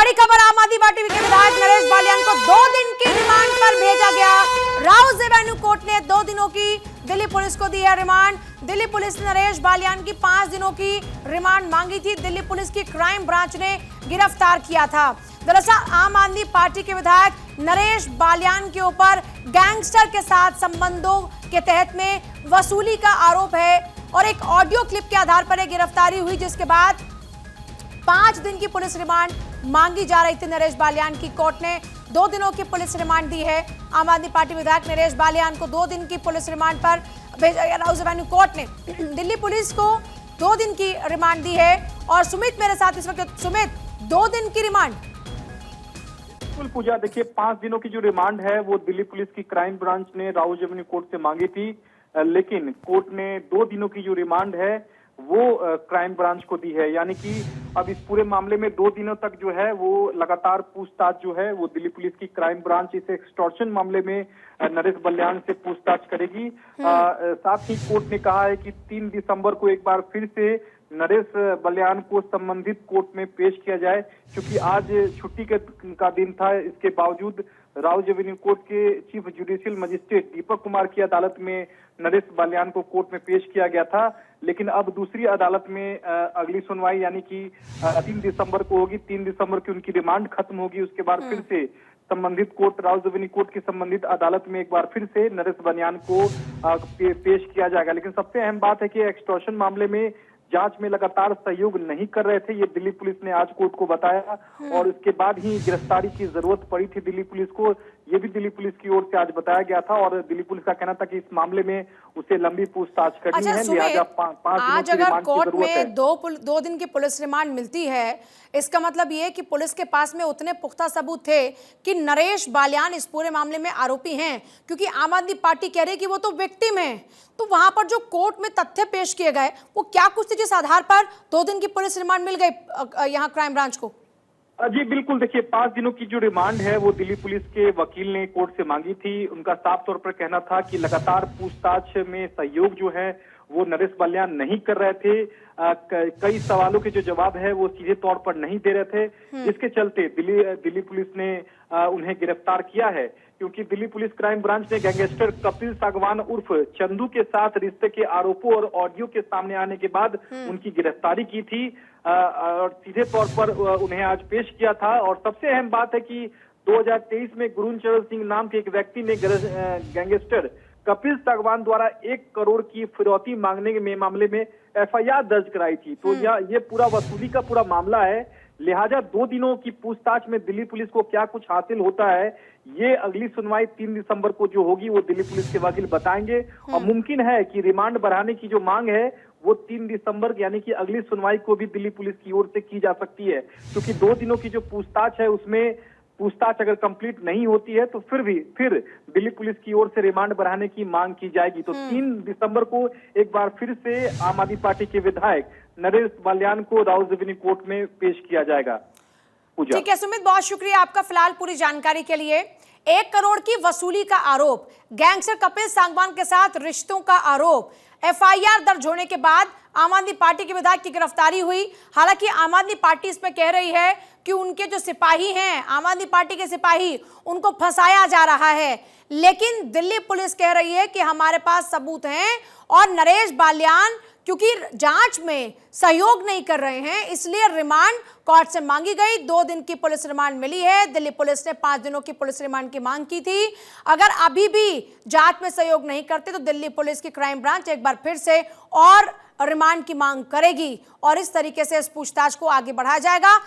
बड़ी खबर, आम आदमी पार्टी के विधायक नरेश बालियान को 2 दिन की रिमांड पर भेजा गया। राउज एवेन्यू कोर्ट ने 2 दिनों की दिल्ली पुलिस को दी है रिमांड। दिल्ली पुलिस ने नरेश बालियान की 5 दिनों की रिमांड मांगी थी। दिल्ली पुलिस की क्राइम ब्रांच ने गिरफ्तार किया था। दरअसल आम आदमी पार्टी के विधायक नरेश बालियान के ऊपर गैंगस्टर के साथ संबंधों के तहत में वसूली का आरोप है और एक ऑडियो क्लिप के आधार पर गिरफ्तारी हुई, जिसके बाद 5 दिन की पुलिस रिमांड मांगी जा रही थी नरेश बालियान की। कोर्ट ने 2 दिनों की पुलिस रिमांड दी है। आम आदमी पार्टी विधायक नरेश बालियान को 2 दिन की पुलिस रिमांड पर भेजा गया। राउज एवेन्यू कोर्ट ने दिल्ली पुलिस को 2 दिन की रिमांड दी है। और सुमित मेरे साथ इस वक्त। सुमित, 2 दिन की रिमांड। बिल्कुल पूजा, देखिए 5 दिनों की जो रिमांड है वो दिल्ली पुलिस की क्राइम ब्रांच ने राउज एवेन्यू कोर्ट से मांगी थी, लेकिन कोर्ट ने 2 दिनों की जो रिमांड है वो क्राइम ब्रांच को दी है। यानी कि अब इस पूरे मामले में 2 दिनों तक जो है वो लगातार पूछताछ जो है वो दिल्ली पुलिस की क्राइम ब्रांच इस एक्सटॉर्शन मामले में नरेश बालियान से पूछताछ करेगी। साथ ही कोर्ट ने कहा है कि 3 दिसंबर को एक बार फिर से नरेश बालियान को संबंधित कोर्ट में पेश किया जाए, क्योंकि आज छुट्टी का दिन था। इसके बावजूद राउज एवेन्यू कोर्ट के chief judicial magistrate Deepak Kumar की अदालत में नरेश बालियान को कोर्ट में पेश किया गया था, लेकिन अब दूसरी अदालत में अगली सुनवाई यानी कि 3 दिसंबर को होगी। 3 दिसंबर की उनकी रिमांड खत्म होगी। उसके बाद फिर से संबंधित कोर्ट, राउज एवेन्यू कोर्ट की संबंधित अदालत में एक बार फिर से नरेश बालियान को पेश किया जाएगा। लेकिन सबसे अहम बात है कि एक्सटॉर्शन मामले में जांच में लगातार सहयोग नहीं कर रहे थे, ये दिल्ली पुलिस ने आज कोर्ट को बताया। और इसके बाद ही गिरफ्तारी की जरूरत पड़ी थी दिल्ली पुलिस को, ये भी दिल्ली पुलिस की ओर से आज बताया गया था। और दिल्ली पुलिस का कहना था कि इस मामले में उसे लंबी पूछताछ करनी है, लिहाजा 5 दिनों की रिमांड की जरूरत है। 2 दिन की पुलिस रिमांड मिलती है, इसका मतलब ये कि पुलिस के पास में उतने पुख्ता सबूत थे कि नरेश बालियान इस पूरे मामले में आरोपी हैं, क्योंकि आम आदमी पार्टी कह रही है कि वो तो विक्टिम है। तो वहां पर जो कोर्ट में तथ्य पेश किए गए वो क्या कुछ थे जिस आधार पर 2 दिन की पुलिस रिमांड मिल गई यहाँ क्राइम ब्रांच को? जी बिल्कुल, देखिए 5 दिनों की जो रिमांड है वो दिल्ली पुलिस के वकील ने कोर्ट से मांगी थी। उनका साफ तौर पर कहना था कि लगातार पूछताछ में सहयोग जो है वो नरेश बालियान नहीं कर रहे थे। कई सवालों के जो जवाब है वो सीधे तौर पर नहीं दे रहे थे, जिसके चलते दिल्ली पुलिस ने उन्हें गिरफ्तार किया है। क्योंकि दिल्ली पुलिस क्राइम ब्रांच ने गैंगस्टर कपिल सागवान उर्फ चंदू के साथ रिश्ते के आरोपों और ऑडियो के सामने आने के बाद उनकी गिरफ्तारी की थी और सीधे तौर पर उन्हें आज पेश किया था। और सबसे अहम बात है कि 2023 में गुरुचरण सिंह नाम के एक व्यक्ति ने गैंगस्टर कपिल सागवान द्वारा 1 करोड़ की फिरौती मांगने के मामले में FIR दर्ज कराई थी। तो ये पूरा वसूली का पूरा मामला है। लिहाजा 2 दिनों की पूछताछ में दिल्ली पुलिस को क्या कुछ हासिल होता है, ये अगली सुनवाई 3 दिसंबर को जो होगी वो दिल्ली पुलिस के वकील बताएंगे। और मुमकिन है कि रिमांड बढ़ाने की जो मांग है वो 3 दिसंबर यानी कि अगली सुनवाई को भी दिल्ली पुलिस की ओर से की जा सकती है, क्योंकि 2 दिनों की जो पूछताछ है उसमें पूछताछ अगर कंप्लीट नहीं होती है तो फिर दिल्ली पुलिस की ओर से रिमांड बढ़ाने की मांग की जाएगी। तो 3 दिसंबर को एक बार फिर से आम आदमी पार्टी के विधायक नरेश बालियान को राउज एवेन्यू कोर्ट में पेश किया जाएगा। ठीक है सुमित, बहुत शुक्रिया आपका फिलहाल पूरी जानकारी के लिए। 1 करोड़ की वसूली का आरोप, गैंगस्टर कपिल सांगवान के साथ रिश्तों का आरोप, FIR दर्ज होने के बाद आम आदमी पार्टी के विधायक की गिरफ्तारी हुई। हालांकि आम आदमी पार्टी इसमें कह रही है कि उनके जो सिपाही हैं, आम आदमी पार्टी के सिपाही, उनको फंसाया जा रहा है, लेकिन दिल्ली पुलिस कह रही है कि हमारे पास सबूत हैं और नरेश बालियान क्योंकि जांच में सहयोग नहीं कर रहे हैं इसलिए रिमांड कोर्ट से मांगी गई। 2 दिन की पुलिस रिमांड मिली है। दिल्ली पुलिस ने 5 दिनों की पुलिस रिमांड की मांग की थी। अगर अभी भी जांच में सहयोग नहीं करते तो दिल्ली पुलिस की क्राइम ब्रांच एक बार फिर से और रिमांड की मांग करेगी और इस तरीके से इस पूछताछ को आगे बढ़ाया जाएगा।